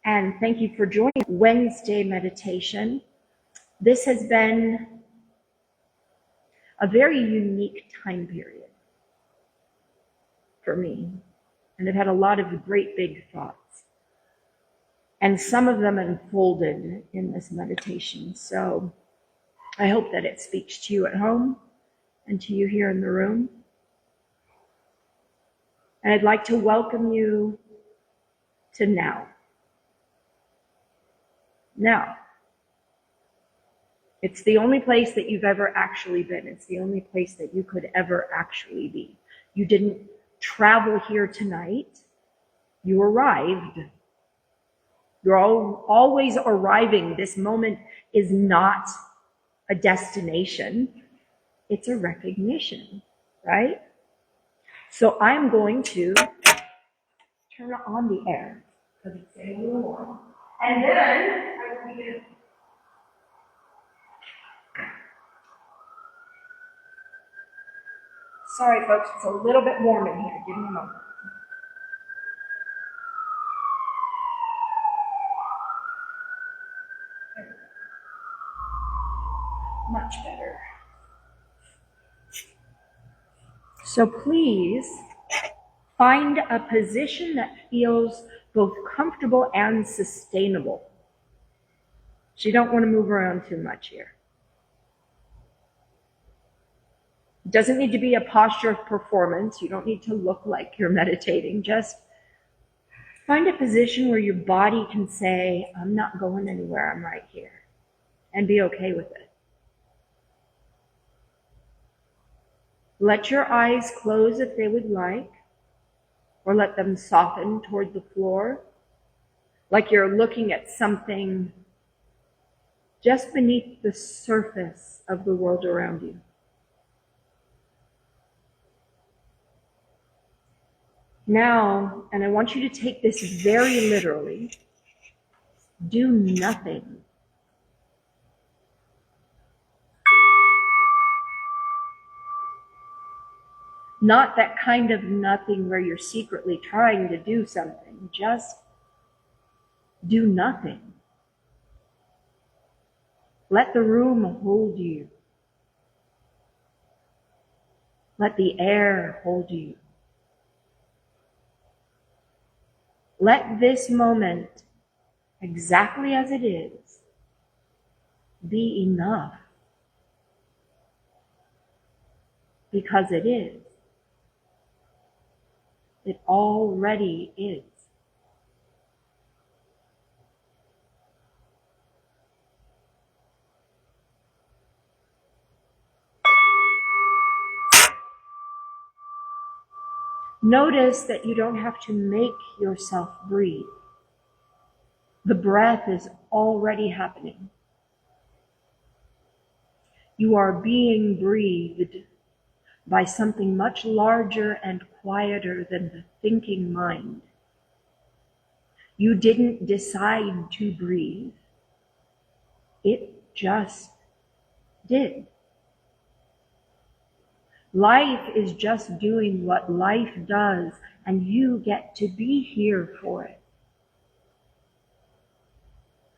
and thank you for joining Wednesday meditation. This has been a very unique time period for me, and I've had a lot of great big thoughts, and some of them unfolded in this meditation. So I hope that it speaks to you at home and to you here in the room. And I'd like to welcome you to now. Now. It's the only place that you've ever actually been. It's the only place that you could ever actually be. You didn't travel here tonight. You arrived. You're always arriving. This moment is not a destination. It's a recognition, right? So I'm going to turn on the air because it's getting a little warm. And then I will begin. Sorry, folks, it's a little bit warm in here. Give me a moment. Much better. So please find a position that feels both comfortable and sustainable. So you don't want to move around too much here. It doesn't need to be a posture of performance. You don't need to look like you're meditating. Just find a position where your body can say, I'm not going anywhere, I'm right here, and be okay with it. Let your eyes close if they would like, or let them soften toward the floor, like you're looking at something just beneath the surface of the world around you. Now, and I want you to take this very literally, do nothing. Not that kind of nothing where you're secretly trying to do something. Just do nothing. Let the room hold you. Let the air hold you. Let this moment, exactly as it is, be enough. Because it is. It already is. Notice that you don't have to make yourself breathe. The breath is already happening. You are being breathed by something much larger and quieter than the thinking mind. You didn't decide to breathe. It just did. Life is just doing what life does, and you get to be here for it.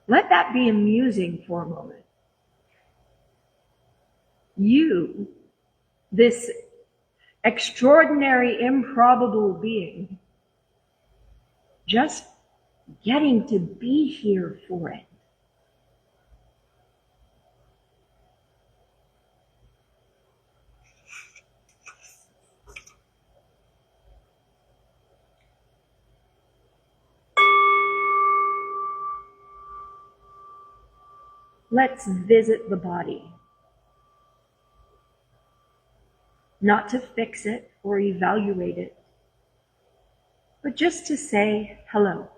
Let that be amusing for a moment. You, this extraordinary, improbable being, just getting to be here for it. Let's visit the body. Not to fix it or evaluate it, but just to say hello.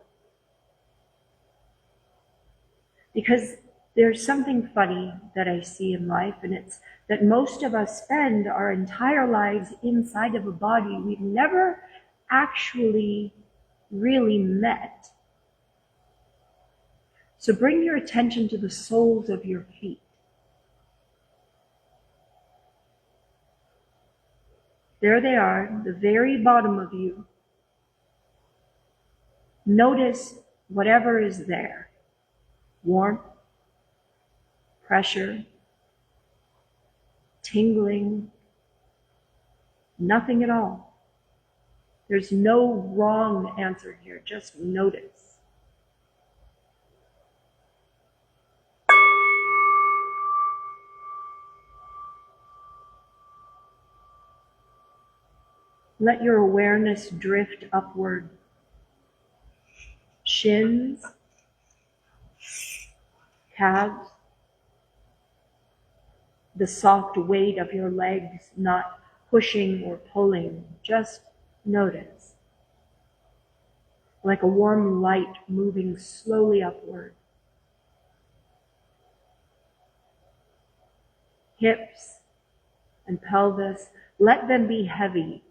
Because there's something funny that I see in life, and it's that most of us spend our entire lives inside of a body we've never actually really met. So bring your attention to the soles of your feet. There they are, the very bottom of you. Notice whatever is there, warmth, pressure, tingling, nothing at all. There's no wrong answer here, just notice. Let your awareness drift upward. Shins, calves, the soft weight of your legs, not pushing or pulling, just notice. Like a warm light moving slowly upward. Hips and pelvis, let them be heavy.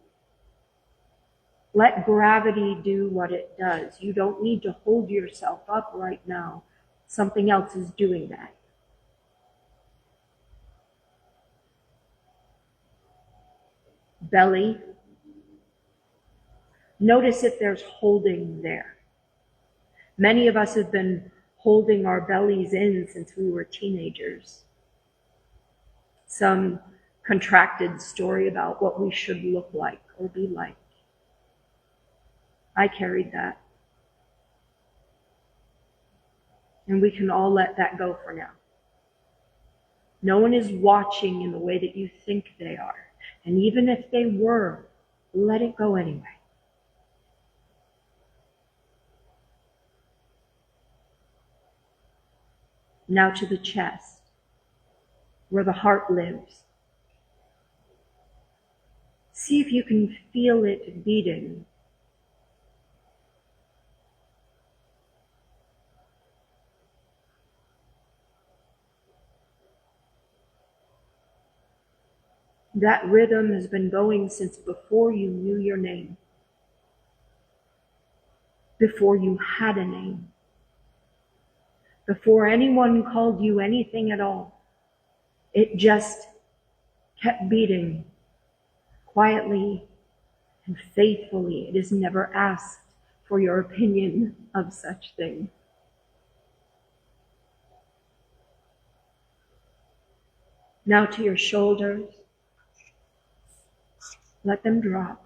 Let gravity do what it does. You don't need to hold yourself up right now. Something else is doing that. Belly. Notice if there's holding there. Many of us have been holding our bellies in since we were teenagers. Some contracted story about what we should look like or be like. I carried that. And we can all let that go for now. No one is watching in the way that you think they are. And even if they were, let it go anyway. Now to the chest, where the heart lives. See if you can feel it beating. That rhythm has been going since before you knew your name, before you had a name, before anyone called you anything at all. It just kept beating quietly and faithfully. It is never asked for your opinion of such things. Now to your shoulders. Let them drop.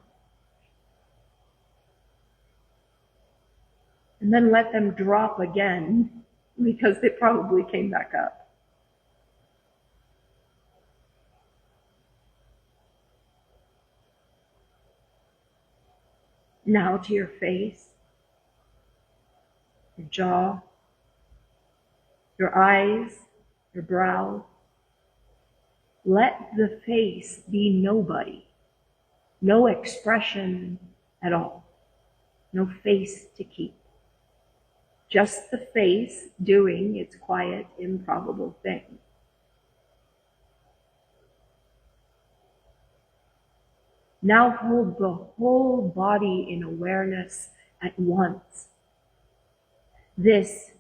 And then let them drop again, because they probably came back up. Now to your face, your jaw, your eyes, your brow. Let the face be nobody. No expression at all. No face to keep. Just the face doing its quiet, improbable thing. Now hold the whole body in awareness at once. This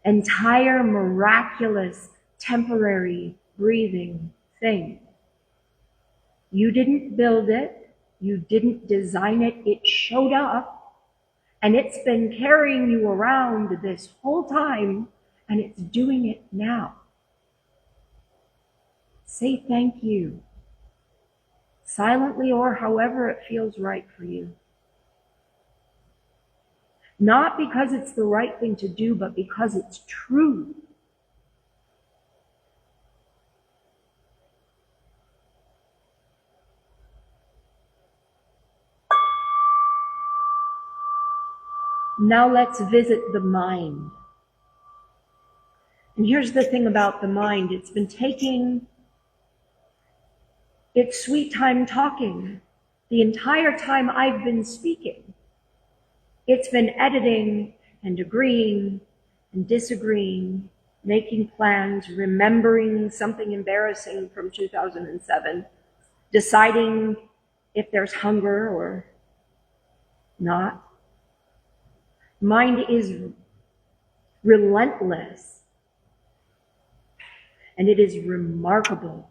entire miraculous, temporary breathing thing. You didn't build it. You didn't design it. It showed up, and it's been carrying you around this whole time, and it's doing it now. Say thank you, silently or however it feels right for you. Not because it's the right thing to do, but because it's true. Now let's visit the mind. And here's the thing about the mind. It's been taking its sweet time talking the entire time I've been speaking. It's been editing and agreeing and disagreeing, making plans, remembering something embarrassing from 2007, deciding if there's hunger or not. Mind is relentless, and it is remarkable.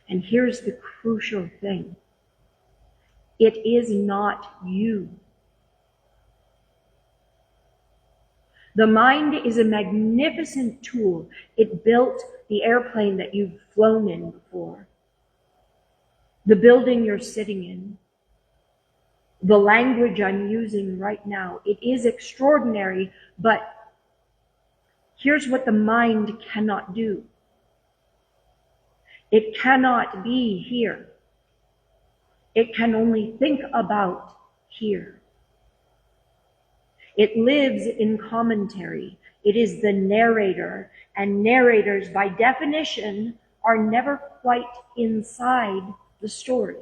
And here's the crucial thing. It is not you. The mind is a magnificent tool. It built the airplane that you've flown in before, the building you're sitting in, the language I'm using right now. It is extraordinary, but here's what the mind cannot do. It cannot be here. It can only think about here. It lives in commentary. It is the narrator, and narrators, by definition, are never quite inside the story.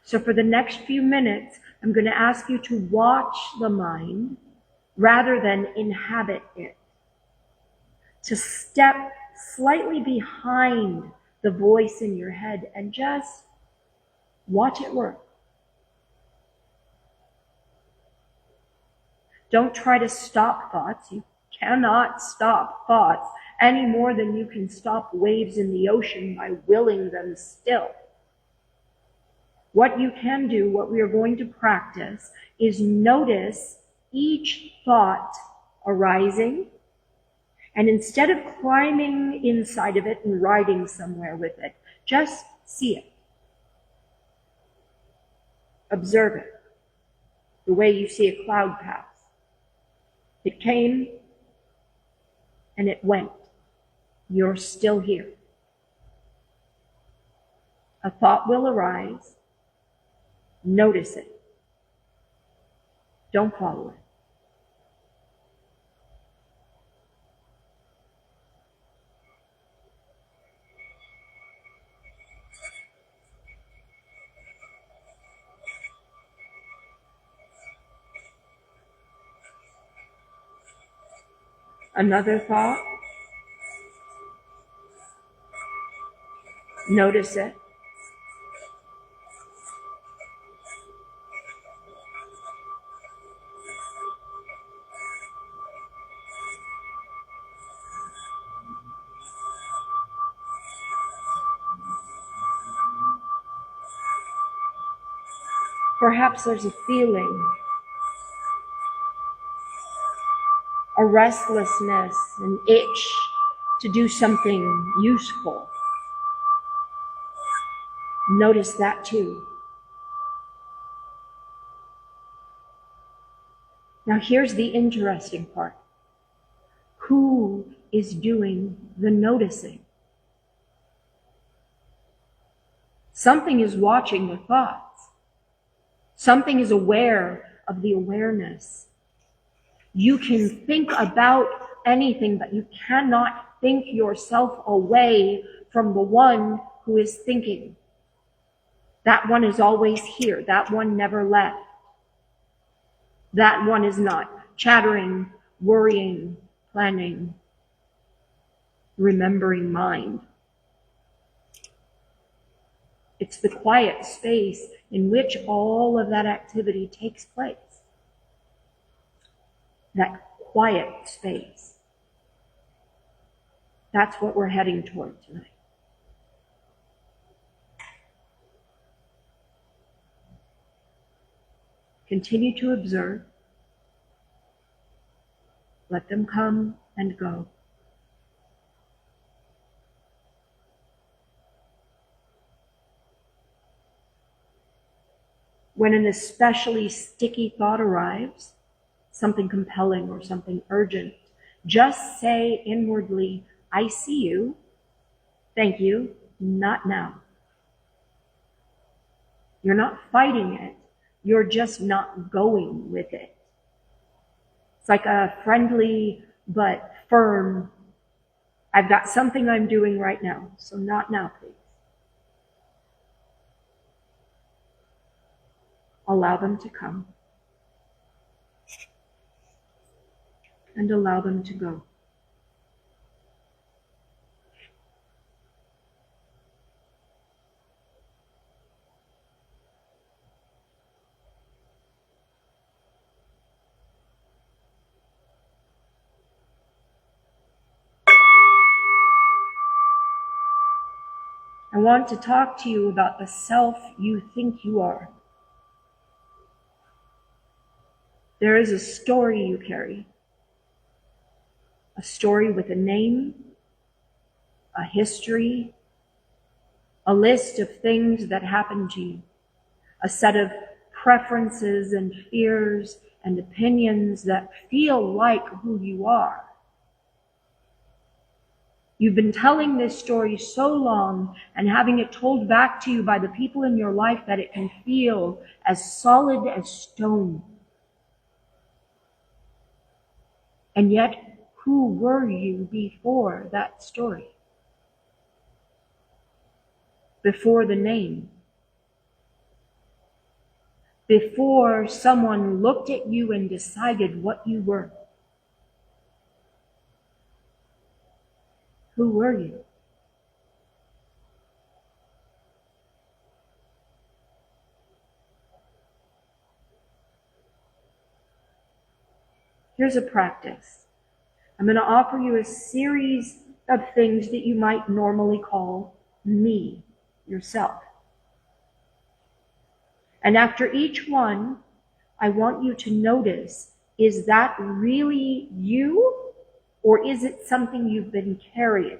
So for the next few minutes, I'm going to ask you to watch the mind rather than inhabit it, to step slightly behind the voice in your head and just watch it work. Don't try to stop thoughts. You cannot stop thoughts any more than you can stop waves in the ocean by willing them still. What you can do, what we are going to practice, is notice each thought arising, and instead of climbing inside of it and riding somewhere with it, just see it. Observe it, the way you see a cloud pass. It came and it went. You're still here. A thought will arise. Notice it. Don't follow it. Another thought. Notice it. Perhaps there's a feeling, a restlessness, an itch to do something useful. Notice that too. Now here's the interesting part. Who is doing the noticing? Something is watching the thoughts. Something is aware of the awareness. You can think about anything, but you cannot think yourself away from the one who is thinking. That one is always here. That one never left. That one is not chattering, worrying, planning, remembering mind. It's the quiet space in which all of that activity takes place. That quiet space. That's what we're heading toward tonight. Continue to observe. Let them come and go. When an especially sticky thought arrives, something compelling or something urgent, just say inwardly, I see you. Thank you. Not now. You're not fighting it. You're just not going with it. It's like a friendly but firm, I've got something I'm doing right now, so not now, please. Allow them to come. And allow them to go. I want to talk to you about the self you think you are. There is a story you carry, a story with a name, a history, a list of things that happened to you, a set of preferences and fears and opinions that feel like who you are. You've been telling this story so long and having it told back to you by the people in your life that it can feel as solid as stone. And yet, who were you before that story? Before the name? Before someone looked at you and decided what you were? Who were you? Here's a practice. I'm going to offer you a series of things that you might normally call me, yourself. And after each one, I want you to notice, is that really you, or is it something you've been carrying?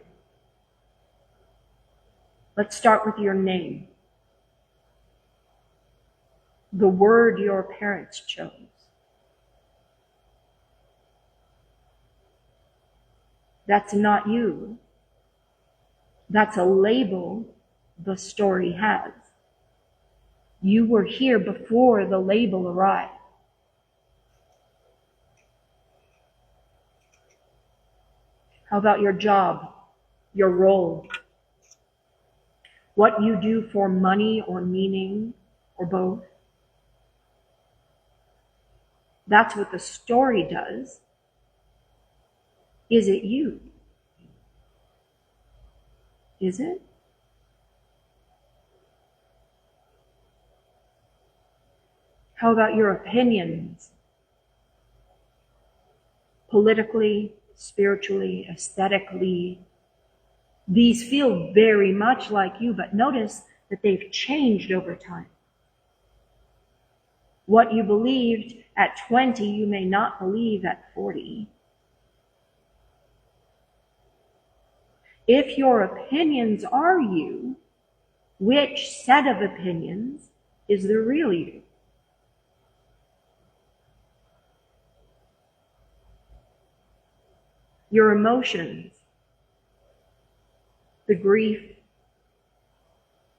Let's start with your name. The word your parents chose. That's not you. That's a label the story has. You were here before the label arrived. How about your job, your role? What you do for money or meaning or both? That's what the story does. Is it you? Is it? How about your opinions? Politically, spiritually, aesthetically. These feel very much like you, but notice that they've changed over time. What you believed at 20, you may not believe at 40. If your opinions are you, which set of opinions is the real you? Your emotions, the grief,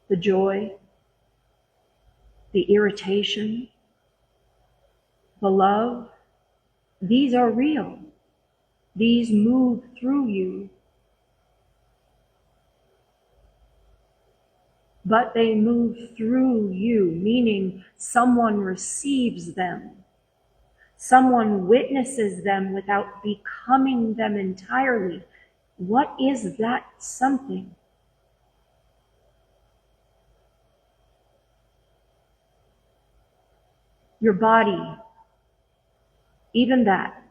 the joy, the irritation, the love, these are real. These move through you. But they move through you, meaning someone receives them. Someone witnesses them without becoming them entirely. What is that something? Your body, even that.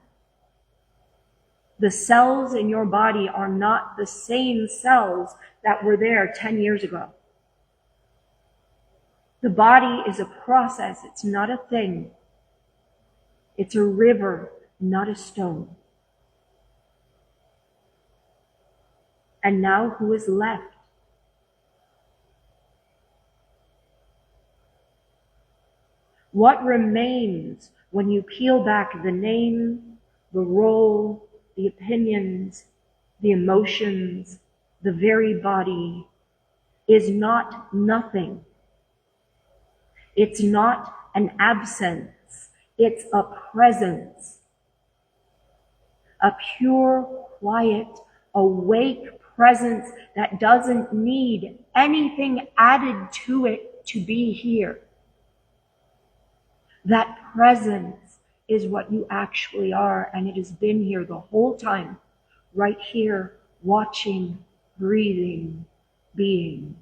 The cells in your body are not the same cells that were there 10 years ago. The body is a process, it's not a thing. It's a river, not a stone. And now who is left? What remains when you peel back the name, the role, the opinions, the emotions, the very body, is not nothing. It's not an absence. It's a presence. A pure, quiet, awake presence that doesn't need anything added to it to be here. That presence is what you actually are, and it has been here the whole time, right here, watching, breathing, being.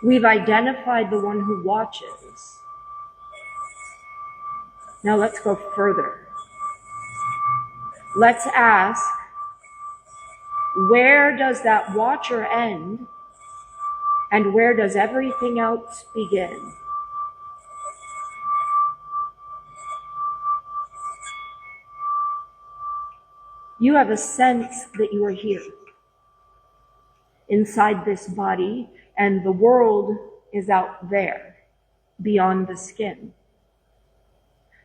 We've identified the one who watches. Now let's go further. Let's ask, where does that watcher end and where does everything else begin? You have a sense that you are here, inside this body, and the world is out there, beyond the skin.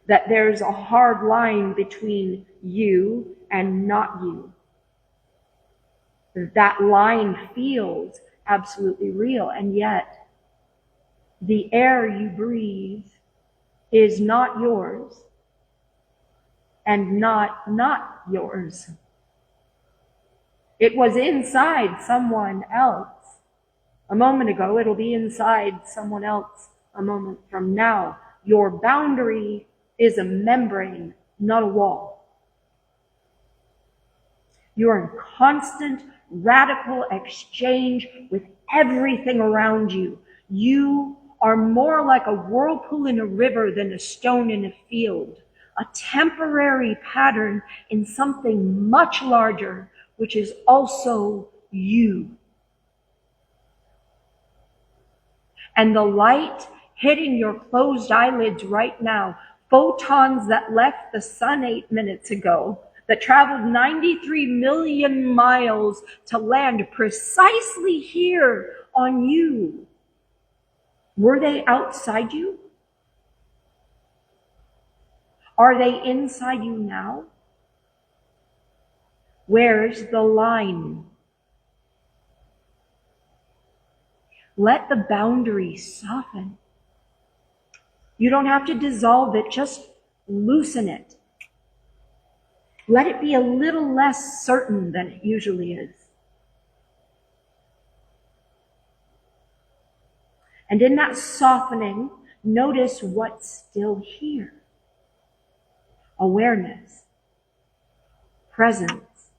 That there's a hard line between you and not you. That line feels absolutely real, and yet the air you breathe is not yours and not yours. It was inside someone else a moment ago. It'll be inside someone else a moment from now. Your boundary is a membrane, not a wall. You're in constant, radical exchange with everything around you. You are more like a whirlpool in a river than a stone in a field, a temporary pattern in something much larger, which is also you. And the light hitting your closed eyelids right now, photons that left the sun 8 minutes ago, that traveled 93 million miles to land precisely here on you. Were they outside you? Are they inside you now? Where's the line? Let the boundary soften. You don't have to dissolve it, just loosen it. Let it be a little less certain than it usually is. And in that softening, notice what's still here. Awareness, presence,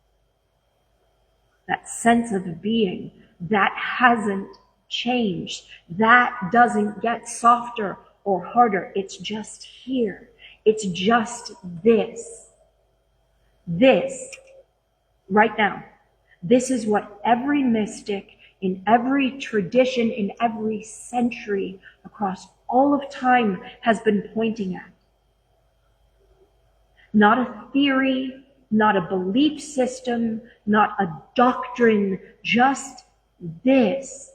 that sense of being, that hasn't changed. That doesn't get softer or harder. It's just here. It's just this. This, right now, this is what every mystic in every tradition, in every century, across all of time has been pointing at. Not a theory, not a belief system, not a doctrine, just this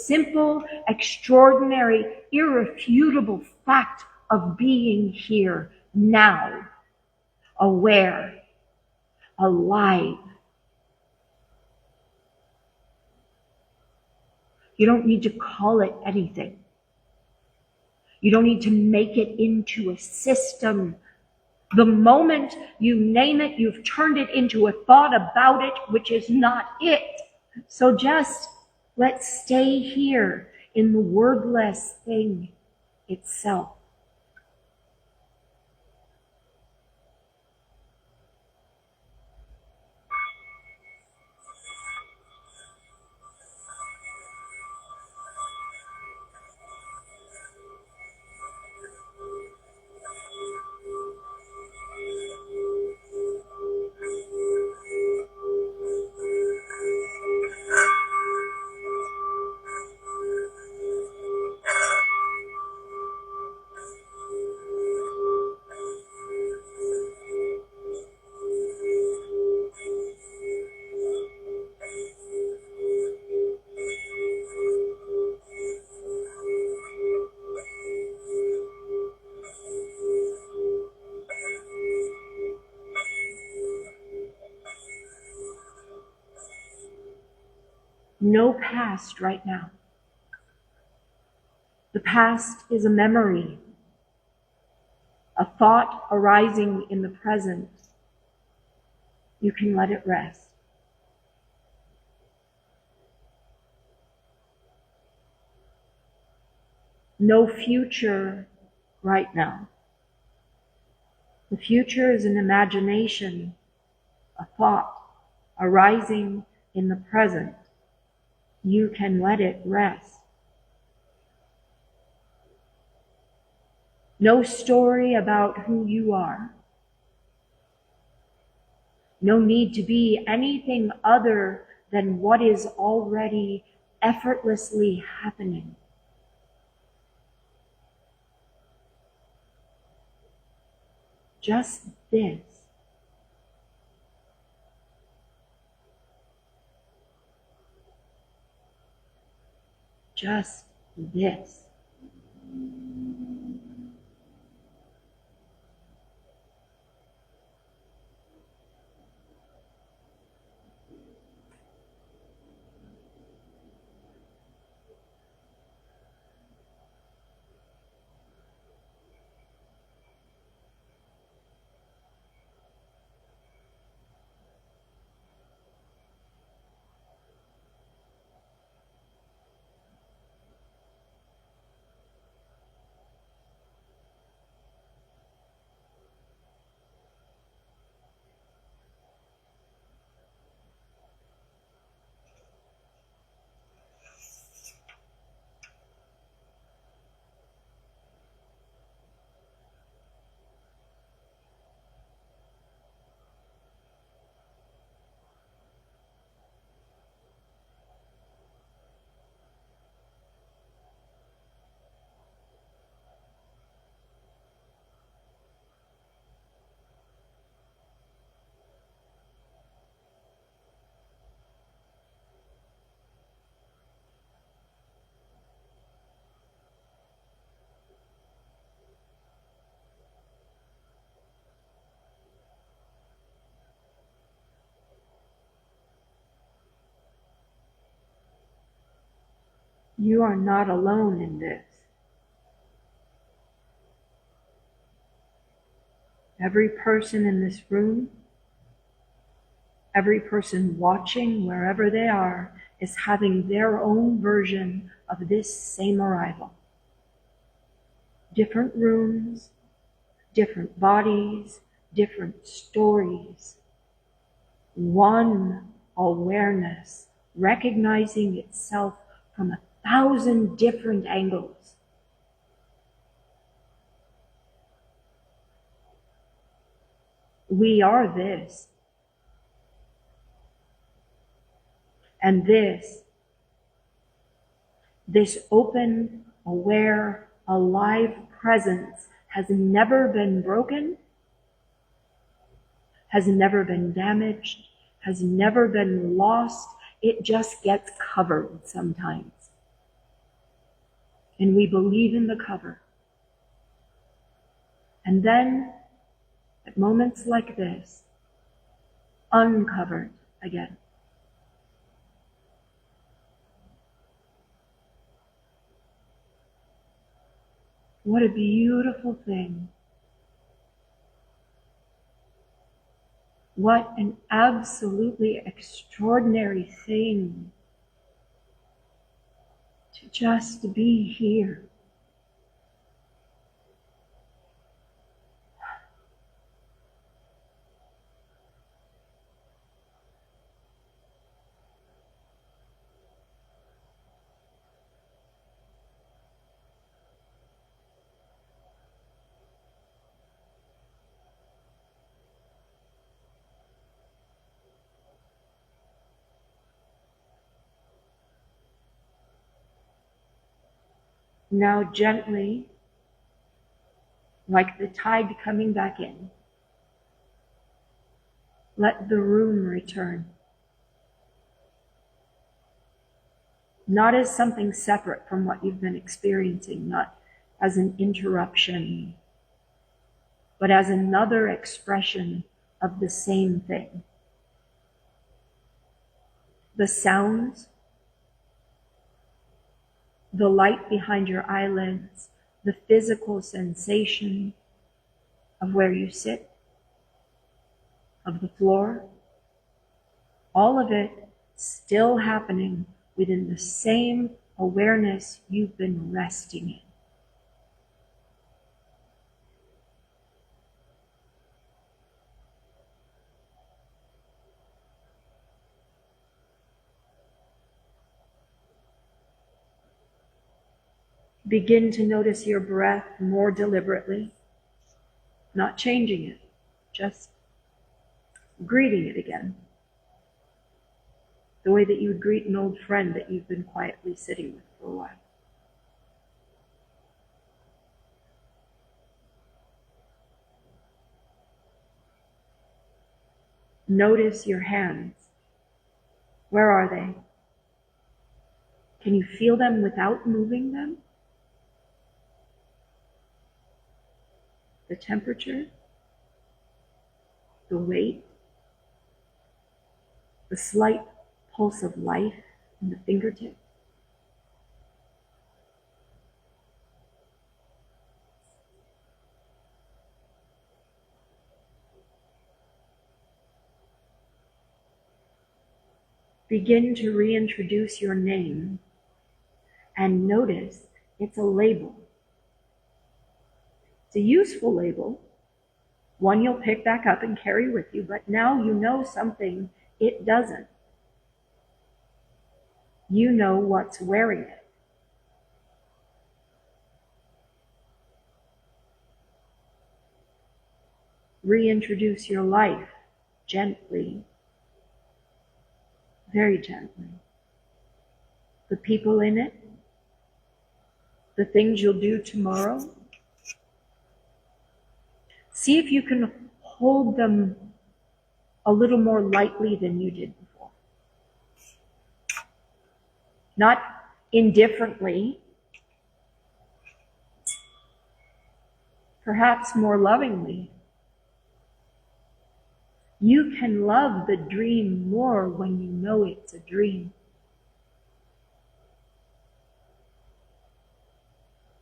simple, extraordinary, irrefutable fact of being here now, aware, alive. You don't need to call it anything. You don't need to make it into a system. The moment you name it, you've turned it into a thought about it, which is not it. So just let's stay here in the wordless thing itself. No past right now. The past is a memory, a thought arising in the present. You can let it rest. No future right now. The future is an imagination, a thought arising in the present. You can let it rest. No story about who you are. No need to be anything other than what is already effortlessly happening. Just this. Just this. You are not alone in this. Every person in this room, every person watching wherever they are, is having their own version of this same arrival. Different rooms, different bodies, different stories. One awareness, recognizing itself from 1,000 different angles. We are this. And this open, aware, alive presence has never been broken, has never been damaged, has never been lost. It just gets covered sometimes. And we believe in the cover. And then, at moments like this, uncovered again. What a beautiful thing. What an absolutely extraordinary thing to just be here. Now gently, like the tide coming back in, let the room return. Not as something separate from what you've been experiencing, not as an interruption, but as another expression of the same thing. The sounds, the light behind your eyelids, the physical sensation of where you sit, of the floor, all of it still happening within the same awareness you've been resting in. Begin to notice your breath more deliberately, not changing it, just greeting it again. The way that you would greet an old friend that you've been quietly sitting with for a while. Notice your hands. Where are they? Can you feel them without moving them? The temperature, the weight, the slight pulse of life in the fingertips. Begin to reintroduce your name and notice it's a label. It's a useful label, one you'll pick back up and carry with you, but now you know something it doesn't. You know what's wearing it. Reintroduce your life gently, very gently. The people in it, the things you'll do tomorrow. See if you can hold them a little more lightly than you did before. Not indifferently, perhaps more lovingly. You can love the dream more when you know it's a dream.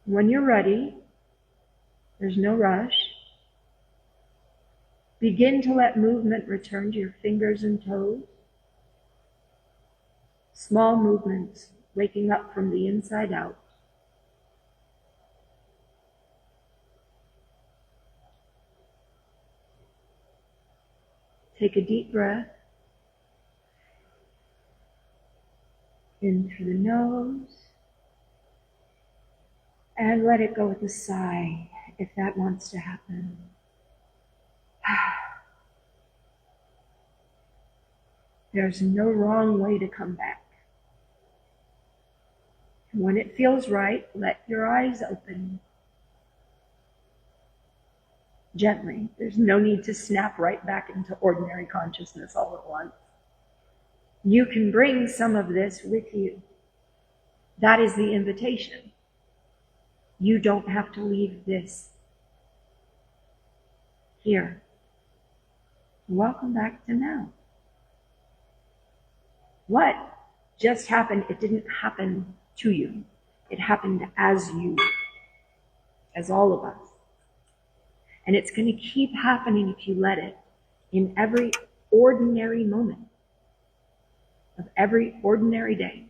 When you're ready, there's no rush. Begin to let movement return to your fingers and toes. Small movements, waking up from the inside out. Take a deep breath in through the nose and let it go with a sigh if that wants to happen. There's no wrong way to come back. And when it feels right, let your eyes open. Gently. There's no need to snap right back into ordinary consciousness all at once. You can bring some of this with you. That is the invitation. You don't have to leave this here. Welcome back to now. What just happened? It didn't happen to you. It happened as you, as all of us. And it's going to keep happening if you let it in every ordinary moment of every ordinary day.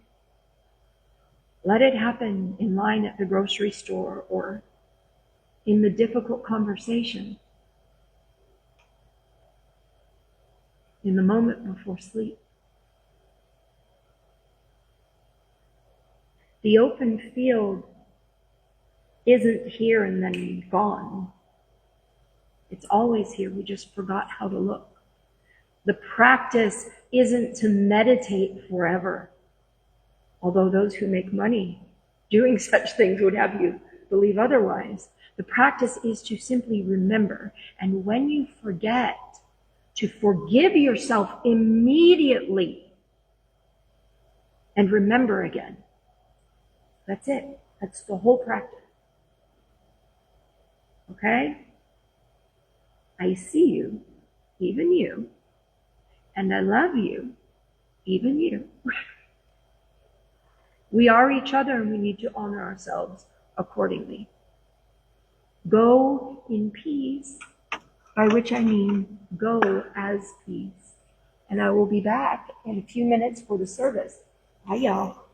Let it happen in line at the grocery store or in the difficult conversation, in the moment before sleep. The open field isn't here and then gone. It's always here. We just forgot how to look. The practice isn't to meditate forever, although those who make money doing such things would have you believe otherwise. The practice is to simply remember. And when you forget, to forgive yourself immediately and remember again. That's it. That's the whole practice. Okay? I see you, even you, and I love you, even you. We are each other and we need to honor ourselves accordingly. Go in peace, by which I mean go as peace. And I will be back in a few minutes for the service. Bye, y'all.